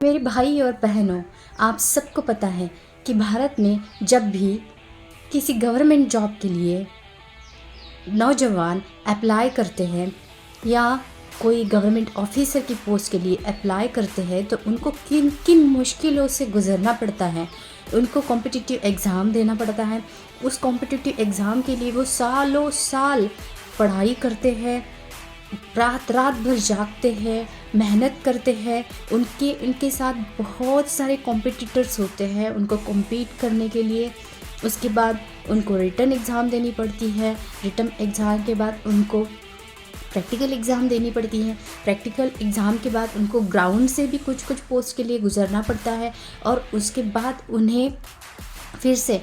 मेरे भाई और बहनों, आप सबको पता है कि भारत में जब भी किसी गवर्नमेंट जॉब के लिए नौजवान अप्लाई करते हैं या कोई गवर्नमेंट ऑफिसर की पोस्ट के लिए अप्लाई करते हैं तो उनको किन किन मुश्किलों से गुज़रना पड़ता है। उनको कॉम्पिटिटिव एग्ज़ाम देना पड़ता है। उस कॉम्पिटिटिव एग्ज़ाम के लिए वो सालों साल पढ़ाई करते हैं, रात रात भर जागते हैं, मेहनत करते हैं। उनके साथ बहुत सारे कॉम्पिटिटर्स होते हैं उनको कॉम्पीट करने के लिए। उसके बाद उनको रिटन एग्ज़ाम देनी पड़ती है। रिटन एग्ज़ाम के बाद उनको प्रैक्टिकल एग्ज़ाम देनी पड़ती है। प्रैक्टिकल एग्ज़ाम के बाद उनको ग्राउंड से भी कुछ कुछ पोस्ट के लिए गुजरना पड़ता है और उसके बाद उन्हें फिर से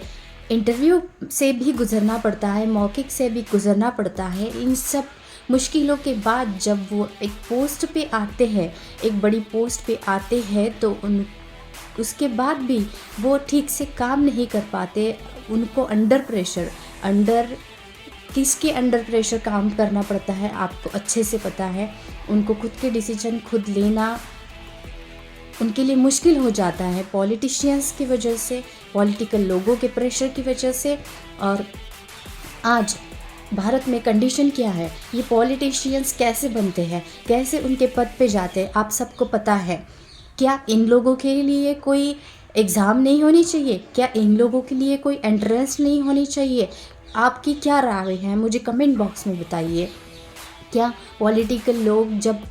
इंटरव्यू से भी गुजरना पड़ता है, मौखिक से भी गुजरना पड़ता है। इन सब मुश्किलों के बाद जब वो एक पोस्ट पे आते हैं, एक बड़ी पोस्ट पे आते हैं तो उसके बाद भी वो ठीक से काम नहीं कर पाते। उनको किसके अंडर प्रेशर काम करना पड़ता है आपको अच्छे से पता है। उनको खुद के डिसीजन खुद लेना उनके लिए मुश्किल हो जाता है, पॉलिटिशियंस की वजह से, पॉलिटिकल लोगों के प्रेशर की वजह से। और आज भारत में कंडीशन क्या है, ये पॉलिटिशियंस कैसे बनते हैं, कैसे उनके पद पे जाते हैं, आप सबको पता है। क्या इन लोगों के लिए कोई एग्ज़ाम नहीं होनी चाहिए? क्या इन लोगों के लिए कोई एंट्रेंस नहीं होनी चाहिए? आपकी क्या राय है, मुझे कमेंट बॉक्स में बताइए। क्या पॉलिटिकल लोग जब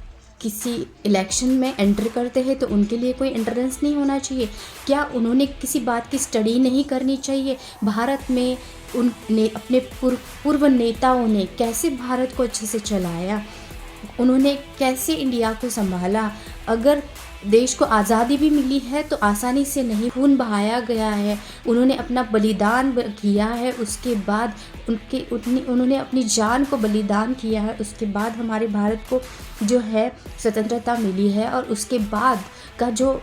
किसी इलेक्शन में एंटर करते हैं तो उनके लिए कोई एंट्रेंस नहीं होना चाहिए? क्या उन्होंने किसी बात की स्टडी नहीं करनी चाहिए? भारत में उनने अपने पूर्व नेताओं ने कैसे भारत को अच्छे से चलाया, उन्होंने कैसे इंडिया को संभाला। अगर देश को आज़ादी भी मिली है तो आसानी से नहीं, खून बहाया गया है, उन्होंने अपना बलिदान किया है। उसके बाद उन्होंने अपनी जान को बलिदान किया है। उसके बाद हमारे भारत को जो है स्वतंत्रता मिली है। और उसके बाद का जो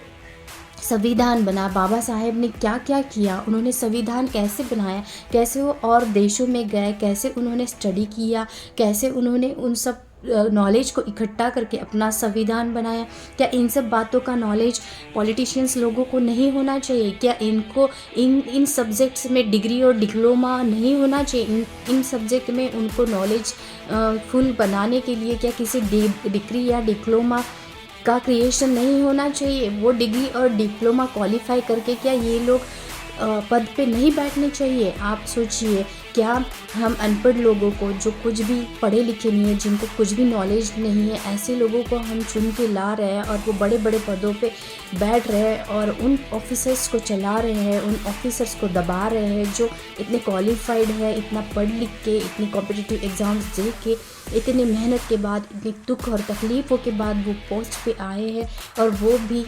संविधान बना, बाबा साहेब ने क्या क्या किया, उन्होंने संविधान कैसे बनाया, कैसे वो और देशों में गए, कैसे उन्होंने स्टडी किया, कैसे उन्होंने उन सब नॉलेज को इकट्ठा करके अपना संविधान बनाया। क्या इन सब बातों का नॉलेज पॉलिटिशियंस लोगों को नहीं होना चाहिए? क्या इनको इन सब्जेक्ट्स में डिग्री और डिप्लोमा नहीं होना चाहिए? इन सब्जेक्ट में उनको नॉलेज फुल बनाने के लिए क्या किसी डिग्री या डिप्लोमा का क्रिएशन नहीं होना चाहिए? वो डिग्री और डिप्लोमा क्वालिफाई करके क्या ये लोग पद पे नहीं बैठने चाहिए? आप सोचिए, क्या हम अनपढ़ लोगों को, जो कुछ भी पढ़े लिखे नहीं है, जिनको कुछ भी नॉलेज नहीं है, ऐसे लोगों को हम चुन के ला रहे हैं और वो बड़े बड़े पदों पे बैठ रहे हैं और उन ऑफिसर्स को चला रहे हैं, उन ऑफिसर्स को दबा रहे हैं जो इतने क्वालिफाइड है, इतना पढ़ लिख के, इतनी कॉम्पिटिटिव एग्ज़ाम्स दे के, इतनी मेहनत के बाद, इतनी दुख और तकलीफ़ों के बाद वो पोस्ट पे आए हैं और वो भी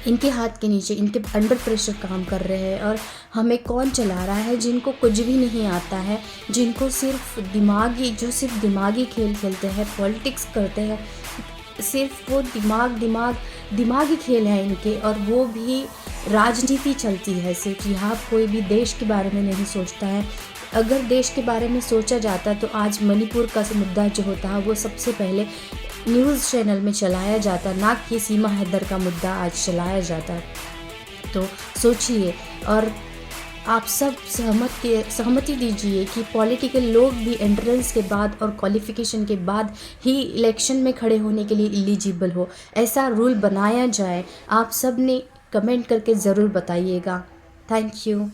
इनके हाथ के नीचे, इनके अंडर प्रेशर काम कर रहे हैं। और हमें कौन चला रहा है? जिनको कुछ भी नहीं आता है, जिनको सिर्फ दिमागी खेल खेलते हैं, पॉलिटिक्स करते हैं, सिर्फ वो दिमागी खेल है इनके। और वो भी राजनीति चलती है सिर्फ, यहाँ कोई भी देश के बारे में नहीं सोचता है। अगर देश के बारे में सोचा जाता तो आज मणिपुर का मुद्दा जो होता है वो सबसे पहले न्यूज़ चैनल में चलाया जाता, ना कि सीमा हैदर का मुद्दा आज चलाया जाता। तो सोचिए, और आप सब सहमति दीजिए कि पॉलिटिकल लोग भी एंट्रेंस के बाद और क्वालिफ़िकेशन के बाद ही इलेक्शन में खड़े होने के लिए एलिजिबल हो। ऐसा रूल बनाया जाए। आप सब ने कमेंट करके ज़रूर बताइएगा। Thank you.